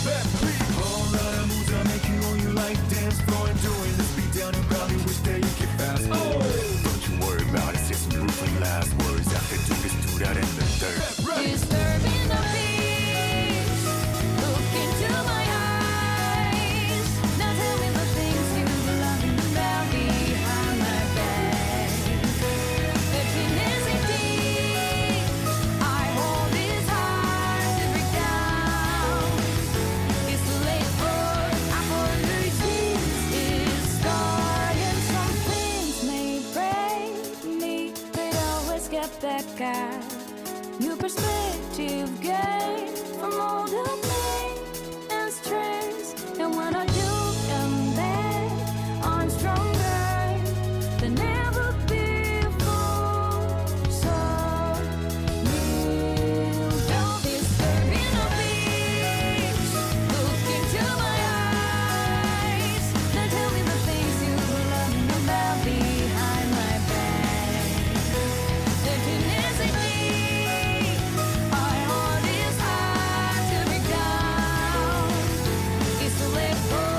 that beat. Whole lot of moves I make you on your life dance floor and doing this beat down and probably wish that you could fast forward. Don't you worry about it, say some roofing last words after do this, do that, and the third. Disturbing the peace, look into my eyes. Now tell me the things you love about behind my back. Emptiness indeed, I hold this heart to break down. It's too late for apologies. It's starting. Some things may break me, but always get back out. New perspective gain from all the pain and stress. And when I do come back, I'm stronger than ever before. So you don't disturb the peace. Look into my eyes. Now tell me the things you love about behind my back. Emptiness indeed, I hold this heart to break down. It's too late for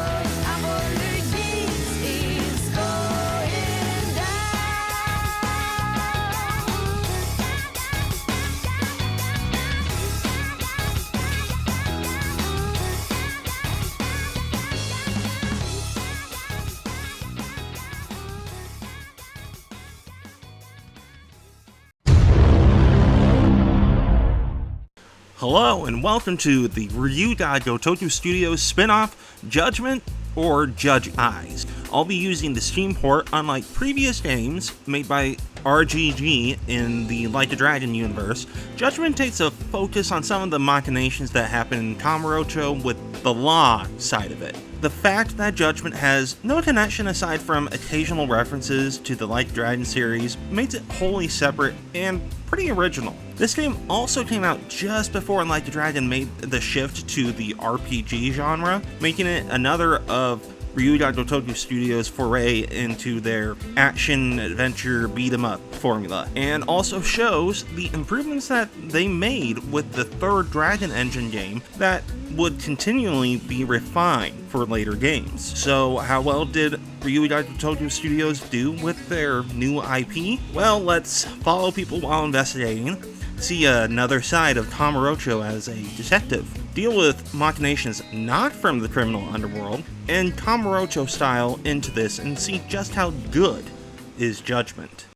apologies. It's going down. Hello and welcome to the RGG Studios spin-off, Judgment or Judge Eyes. I'll be using the Steam port unlike previous games made by RGG in the Like a Dragon universe. Judgment takes a focus on some of the machinations that happen in Kamurocho with the law side of it. The fact that Judgment has no connection aside from occasional references to the Like a Dragon series makes it wholly separate and pretty original. This game also came out just before Like a Dragon made the shift to the RPG genre, making it another of RGG Studios' foray into their action-adventure beat-em-up formula, and also shows the improvements that they made with the third Dragon Engine game that would continually be refined for later games. So how well did RGG Studios do with their new IP? Well, let's follow people while investigating, see another side of Kamurocho as a detective, deal with machinations not from the criminal underworld, and Kamurocho style into this and see just how good is Judgment.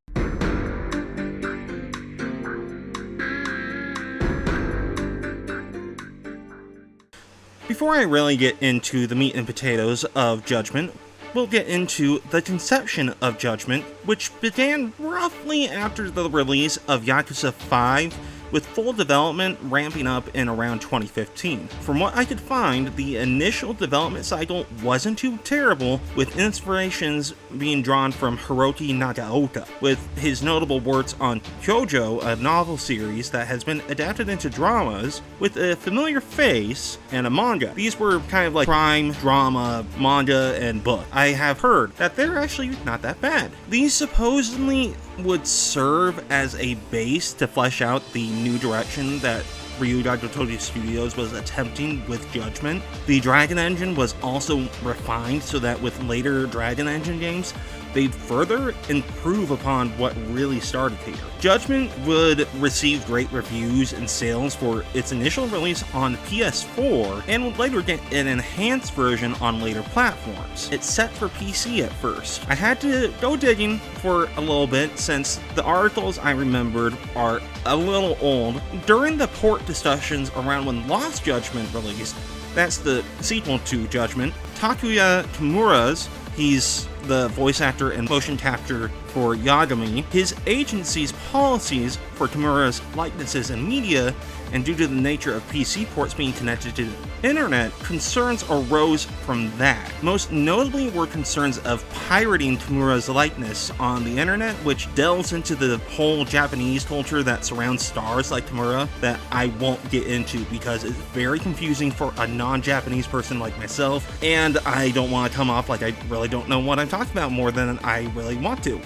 Before I really get into the meat and potatoes of Judgment, we'll get into the conception of Judgment, which began roughly after the release of Yakuza 5, with full development ramping up in around 2015. From what I could find, the initial development cycle wasn't too terrible, with inspirations being drawn from Hiroki Nagaoka, with his notable works on Kyojo, a novel series that has been adapted into dramas with a familiar face, and a manga. These were kind of like crime, drama, manga, and book. I have heard that they're actually not that bad. These supposedly would serve as a base to flesh out the new direction that RGG Studios was attempting with Judgment. The Dragon Engine was also refined so that with later Dragon Engine games, they'd further improve upon what really started here. Judgment would receive great reviews and sales for its initial release on PS4, and would later get an enhanced version on later platforms. It's set for PC at first. I had to go digging for a little bit since the articles I remembered are a little old. During the port discussions around when Lost Judgment released, that's the sequel to Judgment, Takuya Kimura's, he's the voice actor and motion capture for Yagami, his agency's policies for Kimura's likenesses and media, and due to the nature of PC ports being connected to the internet, concerns arose from that. Most notably were concerns of pirating Kimura's likeness on the internet, which delves into the whole Japanese culture that surrounds stars like Kimura that I won't get into because it's very confusing for a non-Japanese person like myself, and I don't want to come off like I really don't know what I'm talking about more than I really want to.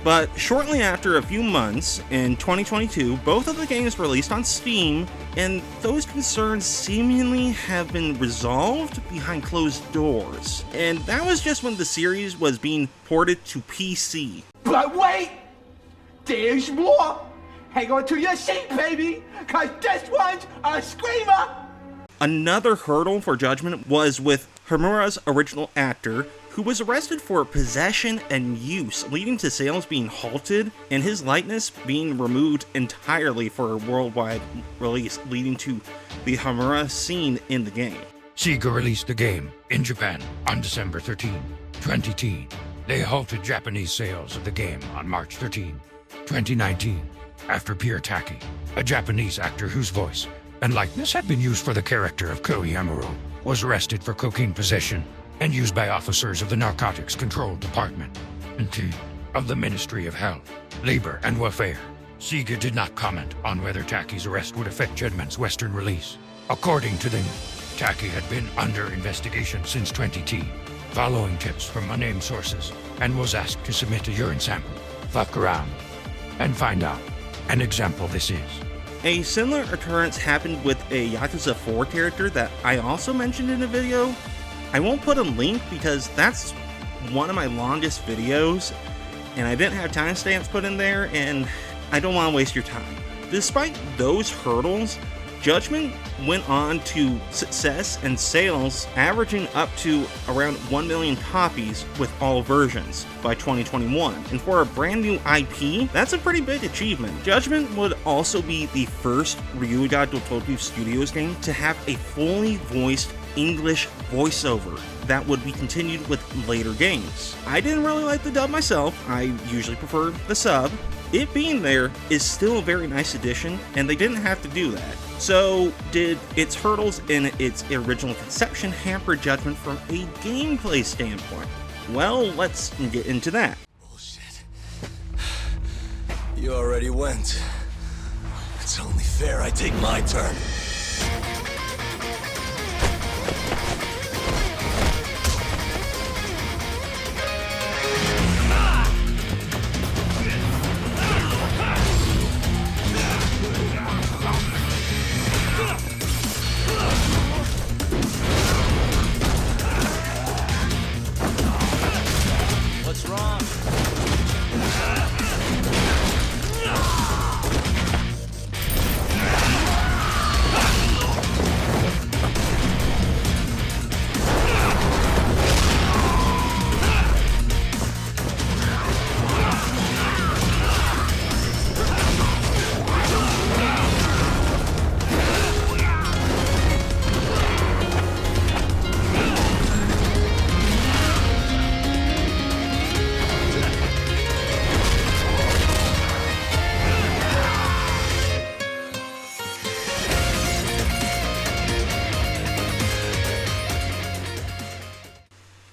But shortly after a few months, in 2022, both of the games released on Steam, and those concerns seemingly have been resolved behind closed doors. And that was just when the series was being ported to PC. But wait! There's more! Hang on to your seat, baby! Cause this one's a screamer! Another hurdle for Judgment was with Homura's original actor, who was arrested for possession and use, leading to sales being halted and his likeness being removed entirely for a worldwide release, leading to the Homura scene in the game. Sega released the game in Japan on December 13, 2010. They halted Japanese sales of the game on March 13, 2019, after Pierre Taki, a Japanese actor whose voice and likeness had been used for the character of Koei Amuro, was arrested for cocaine possession and used by officers of the Narcotics Control Department of the Ministry of Health, Labor and Welfare. Sega did not comment on whether Taki's arrest would affect Judgment's Western release. According to them, Taki had been under investigation since 2010, following tips from unnamed sources, and was asked to submit a urine sample. Fuck around and find out an example this is. A similar occurrence happened with a Yakuza 4 character that I also mentioned in a video. I won't put a link because that's one of my longest videos, and I didn't have timestamps put in there, and I don't want to waste your time. Despite those hurdles, Judgment went on to success and sales averaging up to around 1 million copies with all versions by 2021. And for a brand new IP, that's a pretty big achievement. Judgment would also be the first Ryuga Dotoku Studios game to have a fully voiced English voiceover that would be continued with later games. I didn't really like the dub myself, I usually prefer the sub. It being there is still a very nice addition, and they didn't have to do that. So, did its hurdles in its original conception hamper Judgment from a gameplay standpoint? Well, let's get into that. Bullshit. You already went. It's only fair I take my turn. What's wrong?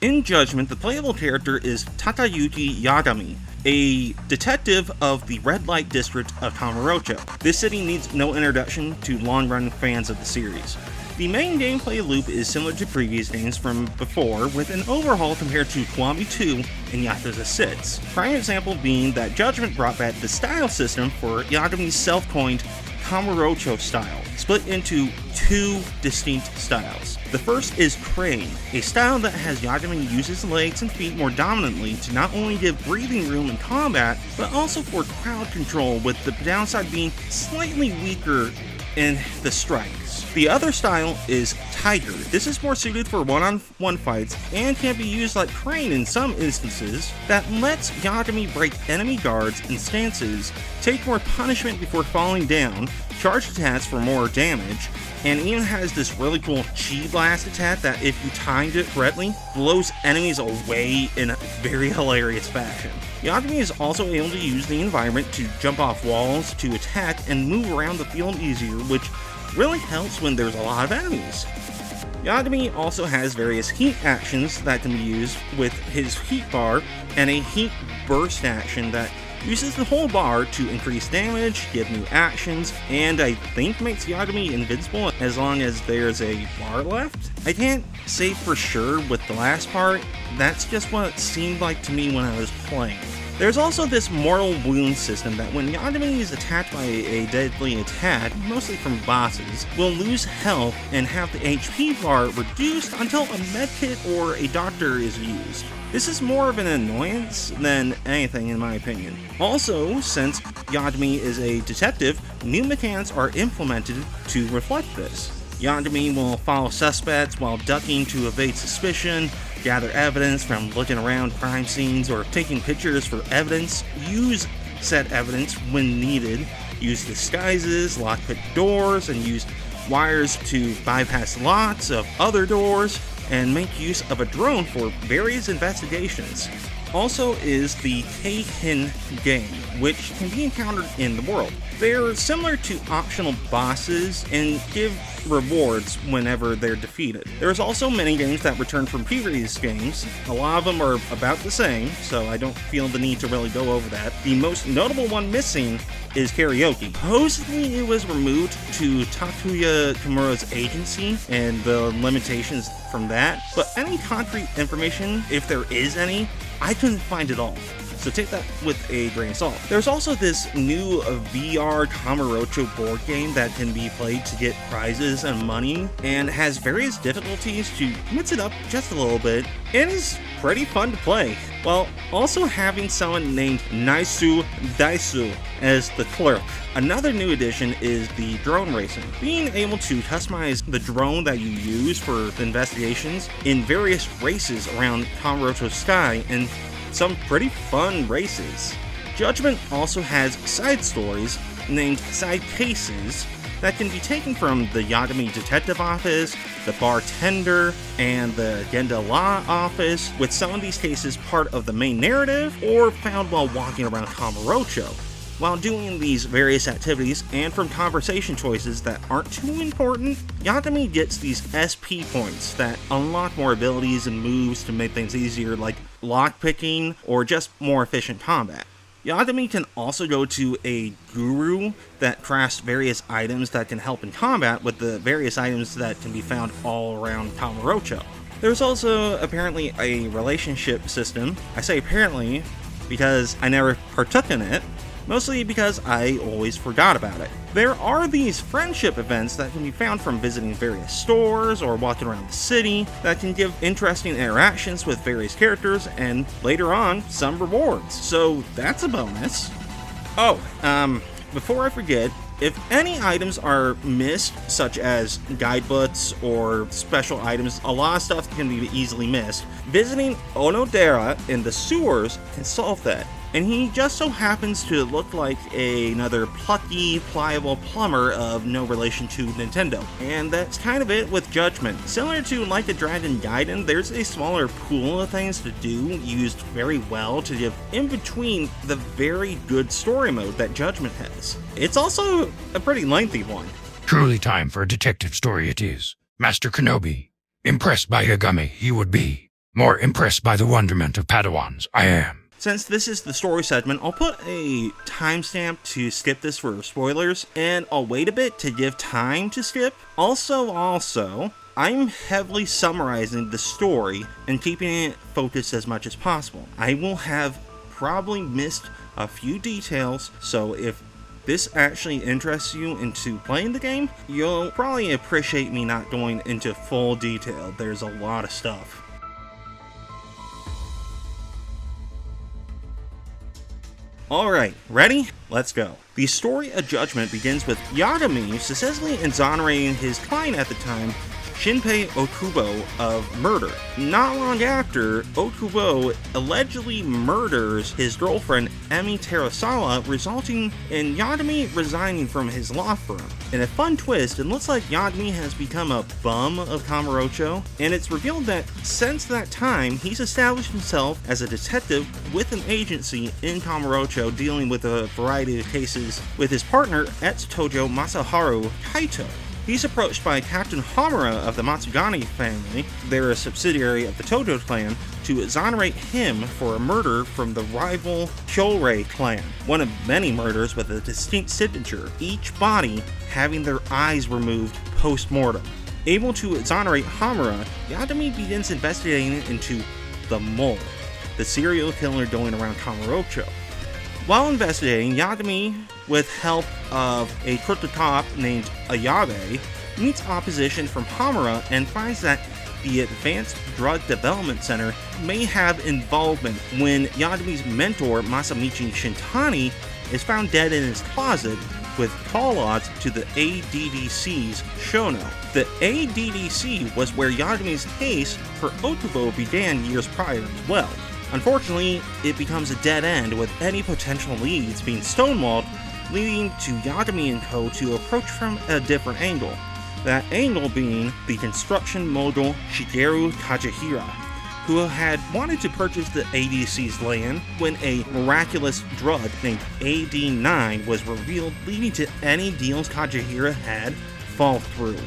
In Judgment, the playable character is Takayuki Yagami, a detective of the red light district of Kamurocho. This city needs no introduction to long-run fans of the series. The main gameplay loop is similar to previous games from before, with an overhaul compared to Kiwami 2 and Yakuza 6. Prime example being that Judgment brought back the style system for Yagami's self-coined Kamurocho style, split into two distinct styles. The first is Crane, a style that has Yagami use his legs and feet more dominantly to not only give breathing room in combat, but also for crowd control, with the downside being slightly weaker in the strikes. The other style is Tiger. This is more suited for one-on-one fights and can be used like Crane in some instances, that lets Yagami break enemy guards and stances, take more punishment before falling down, charge attacks for more damage, and even has this really cool Chi Blast attack that, if you timed it correctly, blows enemies away in a very hilarious fashion. Yagami is also able to use the environment to jump off walls, to attack, and move around the field easier, which really helps when there's a lot of enemies. Yagami also has various heat actions that can be used with his heat bar, and a heat burst action that uses the whole bar to increase damage, give new actions, and I think makes Yagami invincible as long as there's a bar left. I can't say for sure with the last part, that's just what it seemed like to me when I was playing. There's also this mortal wound system that when Yagami is attacked by a deadly attack, mostly from bosses, will lose health and have the HP bar reduced until a medkit or a doctor is used. This is more of an annoyance than anything in my opinion. Also, since Yagami is a detective, new mechanics are implemented to reflect this. Yagami will follow suspects while ducking to evade suspicion, gather evidence from looking around crime scenes or taking pictures for evidence, use said evidence when needed, use disguises, lockpick doors, and use wires to bypass locks of other doors, and make use of a drone for various investigations. Also is the Keihin game, which can be encountered in the world. They're similar to optional bosses and give rewards whenever they're defeated. There's also many games that return from previous games. A lot of them are about the same, so I don't feel the need to really go over that. The most notable one missing is karaoke. Supposedly it was removed to Takuya Kimura's agency and the limitations from that, but any concrete information, if there is any, I couldn't find it all. So take that with a grain of salt. There's also this new VR Kamurocho board game that can be played to get prizes and money, and has various difficulties to mix it up just a little bit, and is pretty fun to play. While also having someone named Naisu Daisu as the clerk. Another new addition is the drone racing. Being able to customize the drone that you use for the investigations in various races around Kamurocho's sky, and some pretty fun races. Judgment also has side stories named side cases that can be taken from the Yagami Detective Office, the Bartender, and the Genda Law Office, with some of these cases part of the main narrative or found while walking around Kamurocho. While doing these various activities and from conversation choices that aren't too important, Yagami gets these SP points that unlock more abilities and moves to make things easier, like lockpicking or just more efficient combat. Yagami can also go to a guru that crafts various items that can help in combat with the various items that can be found all around Kamurocho. There's also apparently a relationship system. I say apparently because I never partook in it, mostly because I always forgot about it. There are these friendship events that can be found from visiting various stores or walking around the city that can give interesting interactions with various characters and later on, some rewards. So that's a bonus. Oh, before I forget, if any items are missed, such as guidebooks or special items, a lot of stuff can be easily missed, visiting Onodera in the sewers can solve that. And he just so happens to look like another plucky, pliable plumber of no relation to Nintendo. And that's kind of it with Judgment. Similar to Like a Dragon Gaiden, there's a smaller pool of things to do, used very well to give in between the very good story mode that Judgment has. It's also a pretty lengthy one. Truly time for a detective story it is. Master Kenobi, impressed by Yagami he would be. More impressed by the wonderment of Padawans I am. Since this is the story segment, I'll put a timestamp to skip this for spoilers, and I'll wait a bit to give time to skip. Also, I'm heavily summarizing the story and keeping it focused as much as possible. I will have probably missed a few details, so if this actually interests you into playing the game, you'll probably appreciate me not going into full detail. There's a lot of stuff. Alright, ready? Let's go. The story of Judgment begins with Yagami successfully exonerating his client at the time, Shinpei Okubo, of murder. Not long after, Okubo allegedly murders his girlfriend Emi Terasawa, resulting in Yagami resigning from his law firm. In a fun twist, it looks like Yagami has become a bum of Kamurocho, and it's revealed that since that time, he's established himself as a detective with an agency in Kamurocho dealing with a variety of cases with his partner, Etsutojo Masaharu Kaito. He's approached by Captain Hamura of the Matsugane family, they're a subsidiary of the Tojo clan, to exonerate him for a murder from the rival Kyorei clan, one of many murders with a distinct signature, each body having their eyes removed post-mortem. Able to exonerate Hamura, Yagami begins investigating into the mole. the serial killer going around Kamurocho. While investigating, Yagami, with help of a crypto cop named Ayabe, meets opposition from Hamura and finds that the Advanced Drug Development Center may have involvement when Yagami's mentor, Masamichi Shintani, is found dead in his closet with call logs to the ADDC's Shono. The ADDC was where Yagami's case for Okubo began years prior as well. Unfortunately, it becomes a dead end with any potential leads being stonewalled, leading to Yagami and Co. to approach from a different angle. That angle being the construction mogul Shigeru Kajihira, who had wanted to purchase the ADC's land when a miraculous drug named AD9 was revealed, leading to any deals Kajihira had fall through.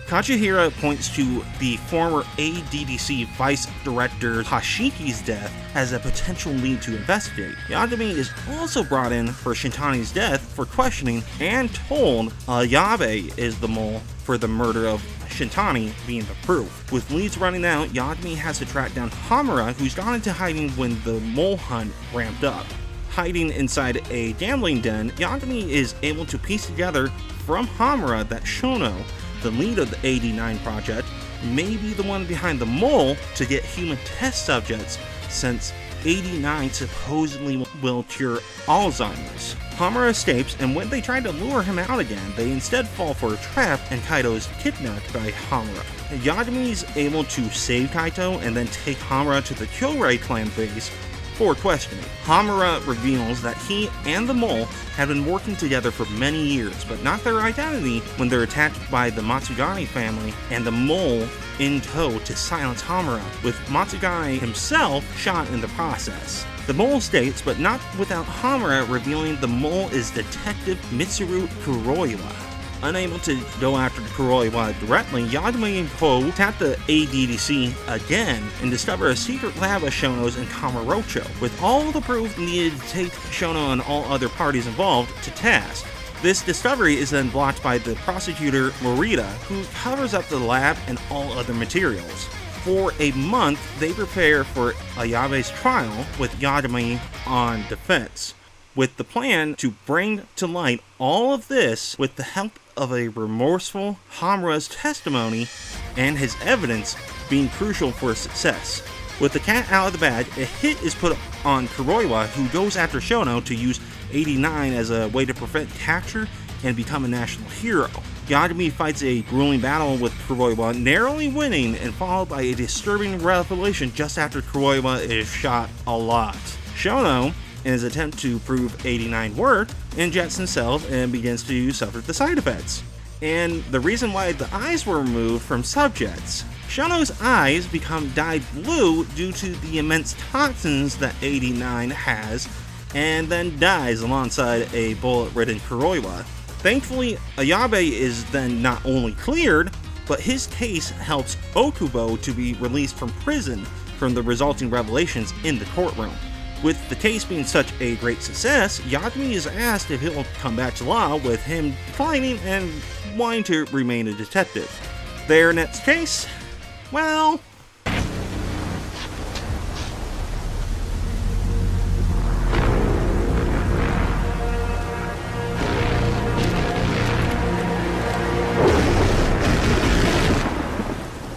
Kajihira points to the former ADDC Vice Director Hashiki's death as a potential lead to investigate. Yagami is also brought in for Shintani's death for questioning and told Ayabe is the mole for the murder of Shintani being the proof. With leads running out, Yagami has to track down Hamura, who's gone into hiding when the mole hunt ramped up. Hiding inside a gambling den, Yagami is able to piece together from Hamura that Shono, the lead of the AD9 project, may be the one behind the mole to get human test subjects, since AD9 supposedly will cure Alzheimer's. Hamura escapes, and when they try to lure him out again, they instead fall for a trap and Kaito is kidnapped by Hamura. Yagami is able to save Kaito and then take Hamura to the Kyorai clan base for questioning. Hamura reveals that he and the mole have been working together for many years, but not their identity when they're attacked by the Matsugane family and the mole in tow to silence Hamura, with Matsugane himself shot in the process. The mole states, but not without Hamura revealing the mole is Detective Mitsuru Kuroiwa. Unable to go after Kuroiwa directly, Yagami and Co. tap the ADDC again and discover a secret lab of Shono's in Kamurocho, with all the proof needed to take Shono and all other parties involved to task. This discovery is then blocked by the prosecutor Morita, who covers up the lab and all other materials. For a month, they prepare for Ayabe's trial with Yagami on defense, with the plan to bring to light all of this with the help of a remorseful Hamura's testimony and his evidence being crucial for success. With the cat out of the bag, a hit is put on Kuroiwa, who goes after Shono to use 89 as a way to prevent capture and become a national hero. Yagami fights a grueling battle with Kuroiwa, narrowly winning, and followed by a disturbing revelation just after Kuroiwa is shot a lot. Shono, in his attempt to prove 89 worked, injects himself and begins to suffer the side effects. And the reason why the eyes were removed from subjects. Shono's eyes become dyed blue due to the immense toxins that 89 has, and then dies alongside a bullet-ridden Kuroiwa. Thankfully, Ayabe is then not only cleared, but his case helps Okubo to be released from prison from the resulting revelations in the courtroom. With the case being such a great success, Yagami is asked if he'll come back to law, with him declining and wanting to remain a detective. Their next case? Well...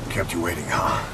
Kept you waiting, huh?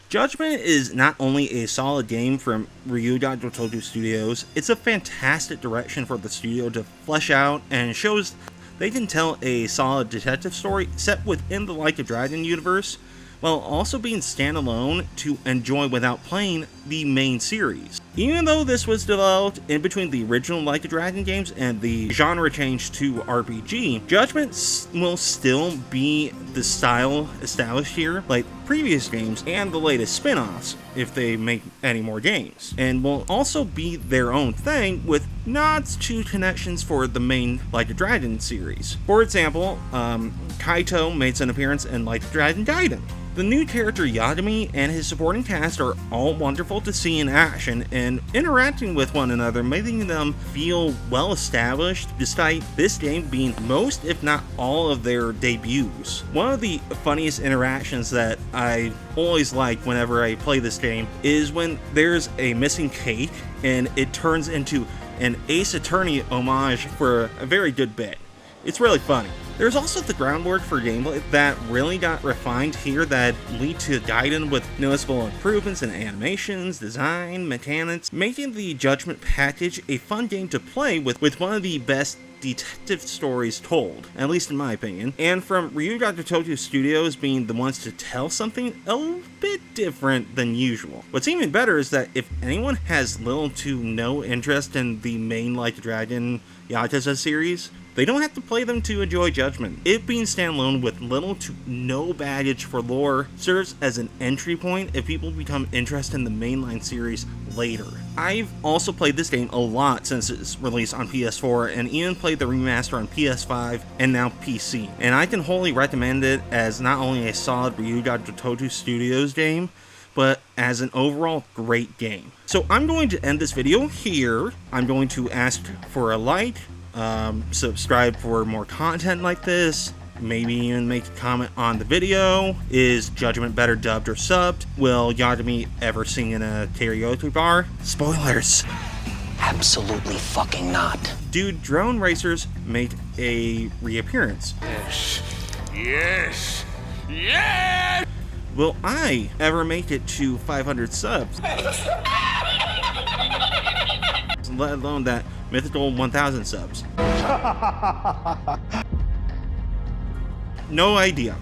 Judgment is not only a solid game from RGG Studios, it's a fantastic direction for the studio to flesh out, and shows they can tell a solid detective story set within the Like a Dragon universe, while also being standalone to enjoy without playing the main series. Even though this was developed in between the original Like a Dragon games and the genre change to RPG, Judgment will still be the style established here, like previous games and the latest spin-offs, if they make any more games, and will also be their own thing with nods to connections for the main Like a Dragon series. For example, Kaito makes an appearance in Like a Dragon Gaiden. The new character Yagami and his supporting cast are all wonderful to see in action and interacting with one another, making them feel well established despite this game being most, if not all, of their debuts. One of the funniest interactions that I always like whenever I play this game is when there's a missing cake and it turns into an Ace Attorney homage for a very good bit. It's really funny. There's also the groundwork for gameplay that really got refined here that lead to Gaiden with noticeable improvements in animations, design, mechanics, making the Judgment package a fun game to play with one of the best detective stories told, at least in my opinion, and from RGG Studios being the ones to tell something a little bit different than usual. What's even better is that if anyone has little to no interest in the main Like a Dragon Yakuza series, they don't have to play them to enjoy Judgment. It being standalone with little to no baggage for lore serves as an entry point if people become interested in the mainline series later. I've also played this game a lot since its release on PS4 and even played the remaster on PS5 and now PC, and I can wholly recommend it as not only a solid RGG Studios game, but as an overall great game. So I'm going to end this video here. I'm going to ask for a like, subscribe for more content like this, maybe even make a comment on the video. Is Judgment better dubbed or subbed? Will Yagami ever sing in a karaoke bar? Spoilers! Absolutely fucking not. Do drone racers make a reappearance? Yes! Yes! Will I ever make it to 500 subs? Let alone that mythical 1000 subs. No idea.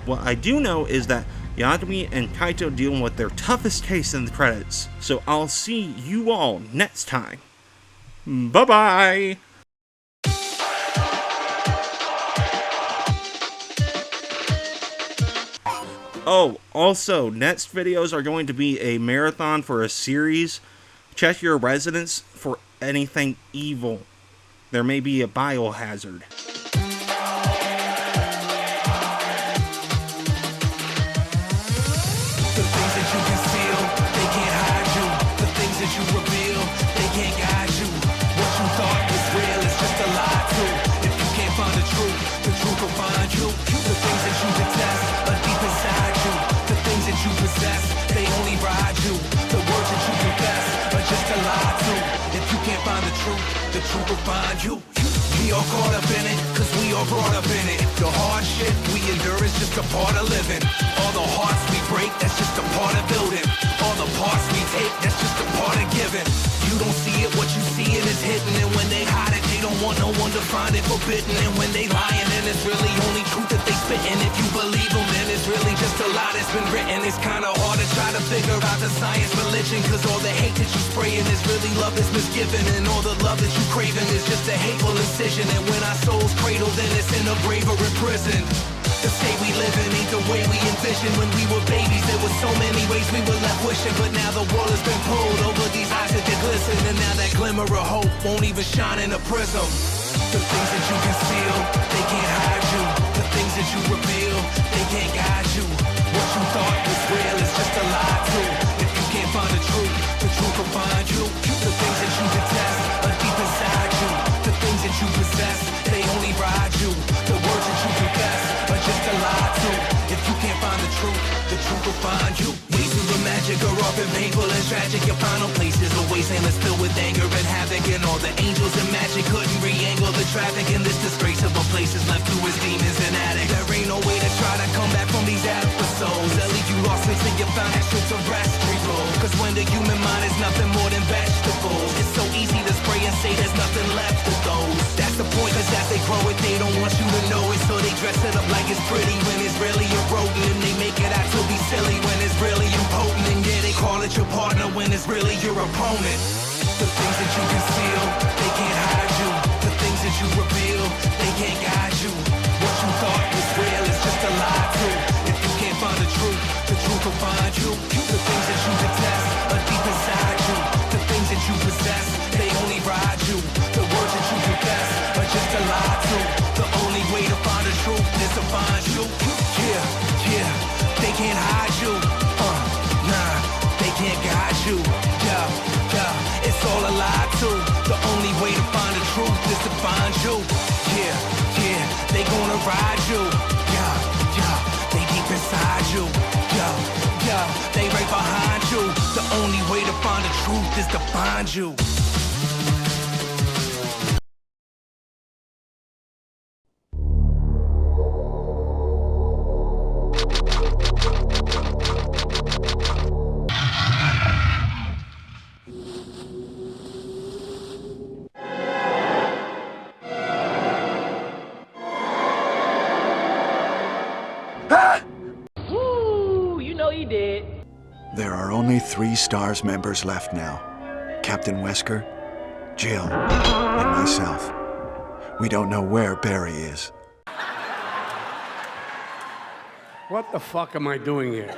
What I do know is that Yagami and Kaito deal with their toughest case in the credits. So I'll see you all next time. Bye bye! Oh, also, next videos are going to be a marathon for a series. Check your residence for anything evil. There may be a biohazard. The things that you conceal, they can't hide you. The things that you reveal, they can't guide you. What you thought was real is just a lie too. If you can't find the truth will find you. The things that you detest are deep inside you. The things that you possess, they only ride you. The words that you confess are just a lie too. If you can't find the truth will find you. We all caught up in it, cause we all brought up in it. The hard shit we endure is just a part of living. All the hearts we break, that's just a part of building. All the parts we take, that's just a part of giving. You don't see it, what you see it is hidden. And when they hide it, they don't want no one to find it forbidden. And when they lying, then it's really only truth that they spitting. If you believe them, then it's really just a lie that's been written. It's kinda hard to try to figure out the science religion, cause all the hate that you spraying is really love that's misgiven. And all the love that you craving is just a hateful incision. And when our souls cradle, then it's in a grave or in prison. The state we live in ain't the way we envisioned. When we were babies, there was so many ways we were left wishing. But now the world has been pulled over these eyes that they glisten. And now that glimmer of hope won't even shine in a prism. The things that you conceal, they can't hide you. The things that you reveal, they can't guide you. What you thought was real is just a lie too. If you can't find the truth will find you. The things that you detest are deep inside you. The things that you possess, they only ride you. The words that you confess are just a lie too. If you can't find the truth will find you. Ways of the magic are often painful and tragic. Your final places are wastelands filled with anger and havoc. And all the angels and magic couldn't re-angle the traffic. And this disgrace of a place is left to his demons and addicts. There ain't no way to try to come back from these episodes. They'll leave you lost until you found extra terrestrial. Cause when the human mind is nothing more than vegetables, it's so easy to spray and say there's nothing left of those. That's the point, cause as they grow it, they don't want you to know it. So they dress it up like it's pretty when it's really eroding. And they make it out to be silly when it's really impotent. And yeah, they call it your partner when it's really your opponent. The things that you conceal, they can't hide you. The things that you reveal, they can't guide you. What you thought was real is just a lie too. If you can't find the truth will find you. The things that you detest are deep inside you. The things that you possess, they only ride you. The words that you confess are just a lie too. The only way to find the truth is to find you. Yeah, they can't you. Yeah, yeah, they gonna ride you. Yeah, yeah, they deep inside you. Yeah, yeah, they right behind you. The only way to find the truth is to find you. There are only 3 STARS members left now. Captain Wesker, Jill, and myself. We don't know where Barry is. What the fuck am I doing here?